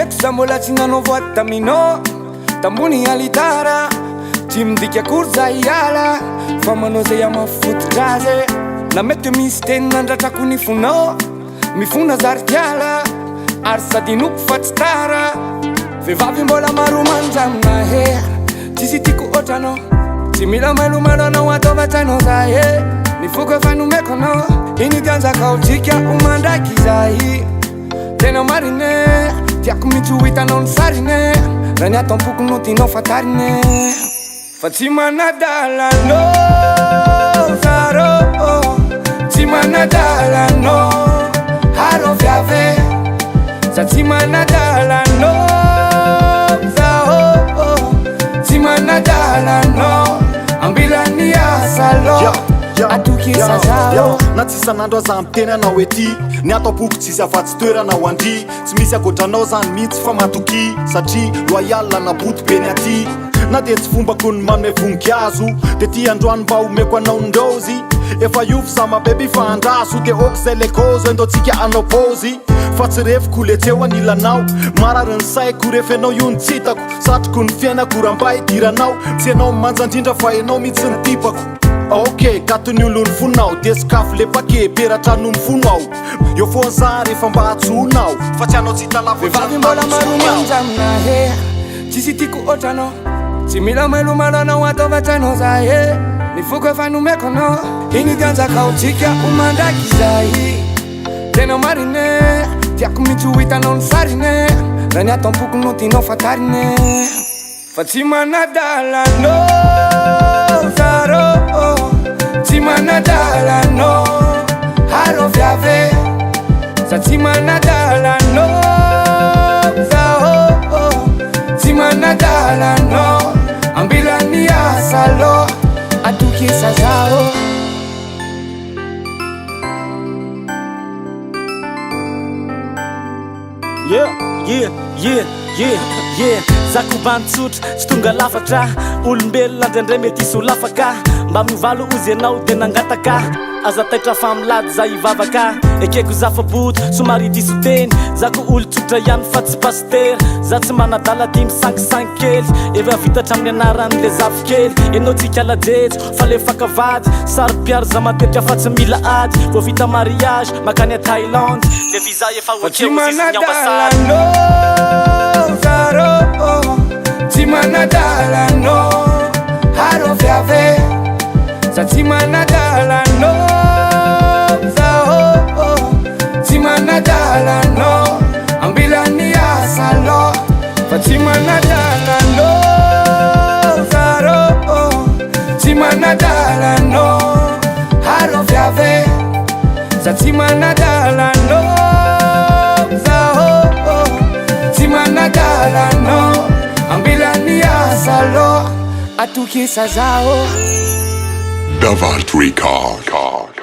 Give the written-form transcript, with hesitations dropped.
eto za mbola tsy nanao voaty taminao tambony alitara tsy midika akory za hiala fa manao zay amafototra azy na mety misy teny nandratrako ny fonao mifona zarikiala ary sady noko fa tsy tara vehivavy mbola maromandraminahe tsisy tiako ohatranao tsy mila mailomalo anao ataovatranao zahe ny foko efa nomeko anao iny dianjaka otsika omandraiky zahy tena marine tiako mitsy ho hitanao ny sarine raha ny atampoko no tianao fatarine fa tsy manadalanao zaro tsy manadalanao haro viave za tsy manadalanao zaho tsy manadalanao ambilany asalo atokisa zaho na tsy isan'andro aza miteny anao ety ny atao-poko tsisy afatsy toerana ho andry tsy misy akoatranao zany mihitsy fa matoky satria royal naboty be ny aty na de tsy fombako ny manome voninkazo de ty androany mba omeko anao ndrozy efa iovy sama beby fa andraso de ôky zay le cause endotsika anao pôzy fa tsy refiko letseo anilanao marary ny saiko refa anao io ny tsitako satroko ny fiainako ramba idiranao tsy anao manjandrindra fa enao mihitsy ny tipako ok katony olony fonao de sakafo le pake peratra no mifono ao eo foany za rehefa mba hatsonao fa tsy anao tsy vehivavy mbola maromandraminahe tsisy tiako ohatranao tsy mila mailomalo anao ataovatranao zahe ny foko efa nomeko anao iny dianjaka otsika omandraiky zahy tena marine tiako mitsy ho hitanao ny sarine raha ny atampoko no tianao fatarine fa tsy manadalanao zaro tsy manadalanao haro viave za tsy manadalanao zaho tsy manadalanao ambilany asalo atokisa zaho zako bantsotra tsy tonga lafatra olombelona ndraindray mety isy ho lafaka mba mivalo ozy anao de nangataka aza taitra fa milady za hivavaka ekeko za faboto somary diso teny zako olo tsotra ihany fa tsy paster za tsy manadala dimy 5 kely efa vitatra amin'ny anaran'le zafy kely enao tsika lajejo fa le fakavady sary piary za matetika fa tsy mila ady vo vita mariage makany a Thailand le visa efa okeozinyambasadyno zaro tsy manadalanao haro viave za tsy manadalanao zaho tsy manadalanao ambilany asalo fa tsy manadalanao zaro tsy manadalanao haro viave za tsy manadalanao zaho tsy manadalanao ambilany asalo atokisa zaho Davart Record.